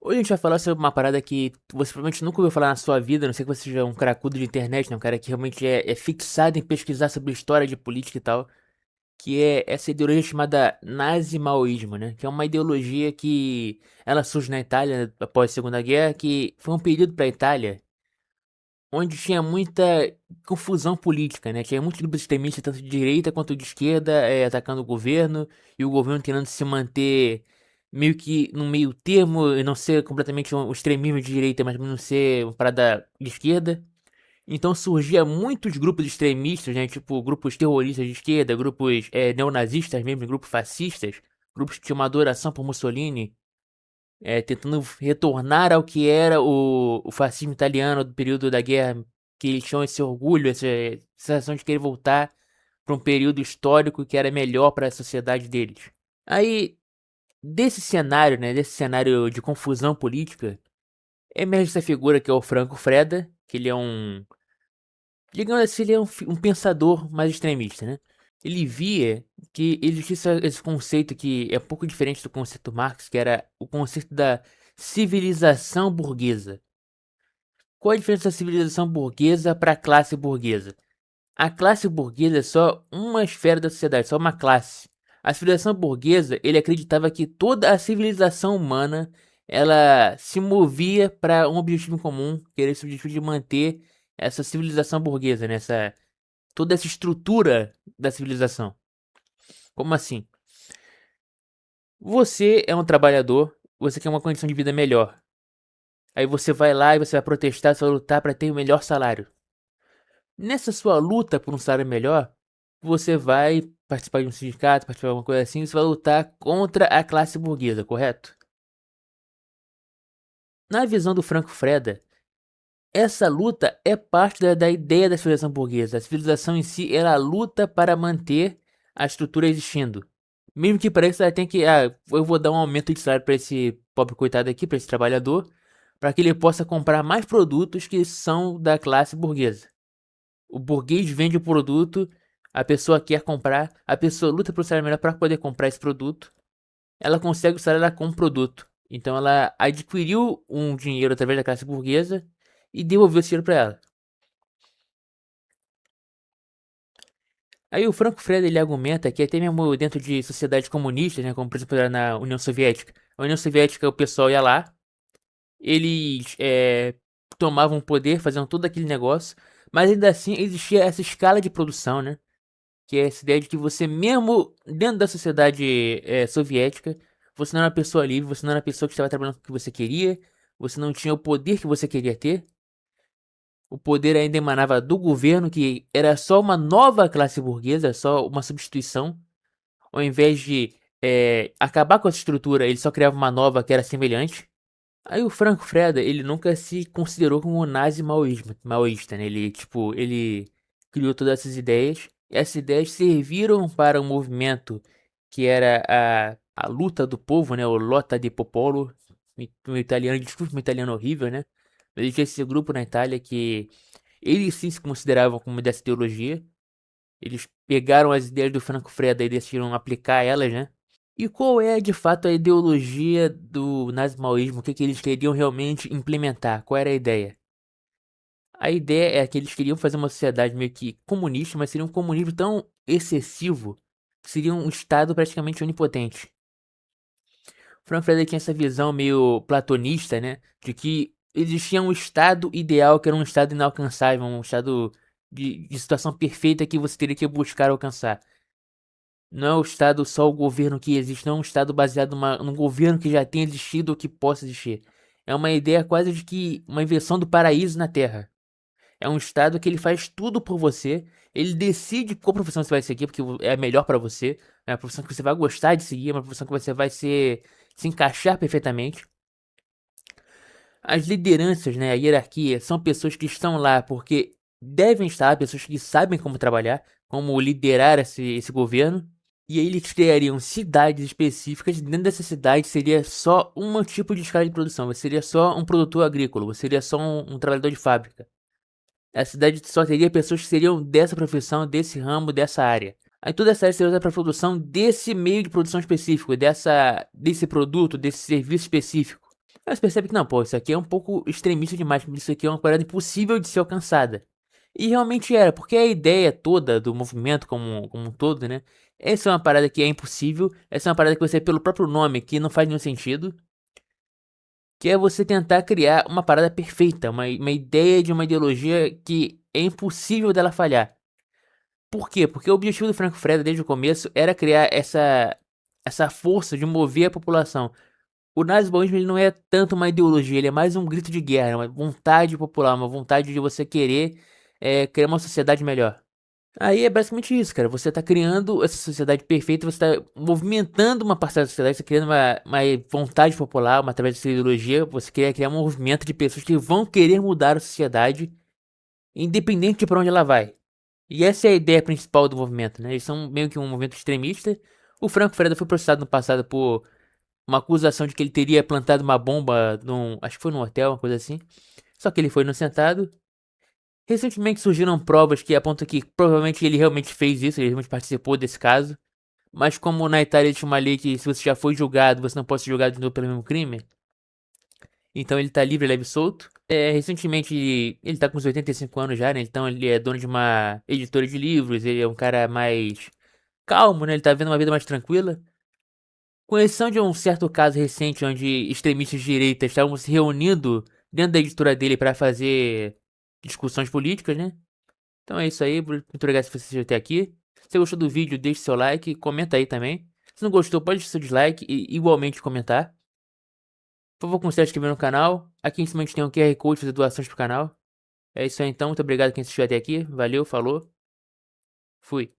Hoje a gente vai falar sobre uma parada que você provavelmente nunca ouviu falar na sua vida, a não sei que você seja um cracudo de internet, né? Um cara que realmente é fixado em pesquisar sobre história de política e tal, que é essa ideologia chamada nazi-maoísmo, né? Que é uma ideologia que ela surge na Itália após a Segunda Guerra, que foi um período para a Itália onde tinha muita confusão política, né? Tinha muitos grupos extremistas, tanto de direita quanto de esquerda, atacando o governo, e o governo tentando se manter meio que no meio termo, e não ser completamente um extremismo de direita, mas não ser uma parada de esquerda. Então surgia muitos grupos extremistas, né? Tipo, grupos terroristas de esquerda, grupos neonazistas mesmo, grupos fascistas, grupos que tinham uma adoração por Mussolini, tentando retornar ao que era o fascismo italiano do período da guerra, que eles tinham esse orgulho, essa sensação de querer voltar para um período histórico que era melhor para a sociedade deles. Aí, desse cenário, né, desse cenário de confusão política, emerge essa figura que é o Franco Freda, que ele é digamos assim, ele é um pensador mais extremista, né? Ele via que existia esse conceito que é um pouco diferente do conceito Marx, que era o conceito da civilização burguesa. Qual a diferença da civilização burguesa para a classe burguesa? A classe burguesa é só uma esfera da sociedade, só uma classe. A civilização burguesa, ele acreditava que toda a civilização humana, ela se movia para um objetivo comum, que era esse objetivo de manter essa civilização burguesa, né? Toda essa estrutura da civilização. Como assim? Você é um trabalhador, você quer uma condição de vida melhor. Aí você vai lá e você vai protestar, você vai lutar para ter o melhor salário. Nessa sua luta por um salário melhor, você vai participar de um sindicato, participar de alguma coisa assim, você vai lutar contra a classe burguesa, correto? Na visão do Franco Freda, essa luta é parte da ideia da civilização burguesa. A civilização em si, ela luta para manter a estrutura existindo. Mesmo que pareça, ela tem que, eu vou dar um aumento de salário para esse pobre coitado aqui, para esse trabalhador, para que ele possa comprar mais produtos que são da classe burguesa. O burguês vende o produto, a pessoa quer comprar, a pessoa luta por salário melhor para poder comprar esse produto. Ela consegue o salário, ela compra o produto. Então ela adquiriu um dinheiro através da classe burguesa e devolveu esse dinheiro para ela. Aí o Franco Freda ele argumenta que até mesmo dentro de sociedades comunistas, né, como por exemplo era na União Soviética, a União Soviética o pessoal ia lá, eles tomavam o poder, faziam todo aquele negócio, mas ainda assim existia essa escala de produção, né? Que é essa ideia de que você mesmo dentro da sociedade soviética, você não era uma pessoa livre, você não era uma pessoa que estava trabalhando com o que você queria, você não tinha o poder que você queria ter, o poder ainda emanava do governo, que era só uma nova classe burguesa, só uma substituição. Ao invés de acabar com essa estrutura, ele só criava uma nova que era semelhante. Aí o Franco Freda, ele nunca se considerou como um maoísta, né? Ele, tipo, ele criou todas essas ideias. E essas ideias serviram para um movimento que era a luta do povo, né? O Lotta di Popolo, um italiano, desculpa, um italiano horrível, né? Mas existia esse grupo na Itália que eles sim se consideravam como dessa ideologia. Eles pegaram as ideias do Franco Freda e decidiram aplicar elas, né? E qual é de fato a ideologia do nazimaoísmo? O que, que eles queriam realmente implementar? Qual era a ideia? A ideia é que eles queriam fazer uma sociedade meio que comunista, mas seria um comunismo tão excessivo que seria um Estado praticamente onipotente. Frank Frederick tinha essa visão meio platonista, né? De que existia um estado ideal que era um estado inalcançável, um estado de situação perfeita que você teria que buscar alcançar. Não é o estado só o governo que existe, não é um estado baseado num governo que já tenha existido ou que possa existir. É uma ideia quase de que uma inversão do paraíso na Terra. É um estado que ele faz tudo por você, ele decide qual profissão você vai seguir, porque é a melhor pra você, é a profissão que você vai gostar de seguir, é uma profissão que você vai se encaixar perfeitamente. As lideranças, né, a hierarquia, são pessoas que estão lá porque devem estar, pessoas que sabem como trabalhar, como liderar esse governo. E aí eles criariam cidades específicas, e dentro dessa cidade seria só um tipo de escala de produção, você seria só um produtor agrícola, você seria só um trabalhador de fábrica. A cidade só teria pessoas que seriam dessa profissão, desse ramo, dessa área. Aí toda essa área seria usada para a produção desse meio de produção específico, desse produto, desse serviço específico. Aí você percebe que não, pô, isso aqui é um pouco extremista demais, isso aqui é uma parada impossível de ser alcançada. E realmente era, porque a ideia toda do movimento como um todo, né? Essa é uma parada que é impossível, essa é uma parada que você, pelo próprio nome, que não faz nenhum sentido, que é você tentar criar uma parada perfeita, uma ideia de uma ideologia que é impossível dela falhar. Por quê? Porque o objetivo do Franco Freda desde o começo era criar essa força de mover a população. O nazismo ele não é tanto uma ideologia, ele é mais um grito de guerra, é uma vontade popular, uma vontade de você querer criar uma sociedade melhor. Aí é basicamente isso, cara. Você tá criando essa sociedade perfeita, você tá movimentando uma parcela da sociedade, você tá criando uma vontade popular, através dessa ideologia, você quer criar um movimento de pessoas que vão querer mudar a sociedade, independente de pra onde ela vai. E essa é a ideia principal do movimento, né? Eles são meio que um movimento extremista. O Franco Freda foi processado no passado por uma acusação de que ele teria plantado uma bomba num, acho que foi num hotel, uma coisa assim. Só que ele foi inocentado. Recentemente surgiram provas que apontam que provavelmente ele realmente fez isso, ele realmente participou desse caso. Mas como na Itália existe uma lei que se você já foi julgado, você não pode ser julgado de novo pelo mesmo crime, então ele tá livre, leve e solto. Recentemente ele tá com uns 85 anos já, né? Então ele é dono de uma editora de livros, ele é um cara mais calmo, né? Ele tá vivendo uma vida mais tranquila. Com exceção de um certo caso recente onde extremistas de direita estavam se reunindo dentro da editora dele para fazer discussões políticas, né? Então é isso aí, muito obrigado se você assistiu até aqui. Se você gostou do vídeo, deixe seu like, comenta aí também. Se não gostou, pode deixar seu dislike e igualmente comentar. Por favor, considere se inscrever no canal. Aqui em cima a gente tem um QR Code para fazer doações pro canal. É isso aí então, muito obrigado quem assistiu até aqui. Valeu, falou, fui.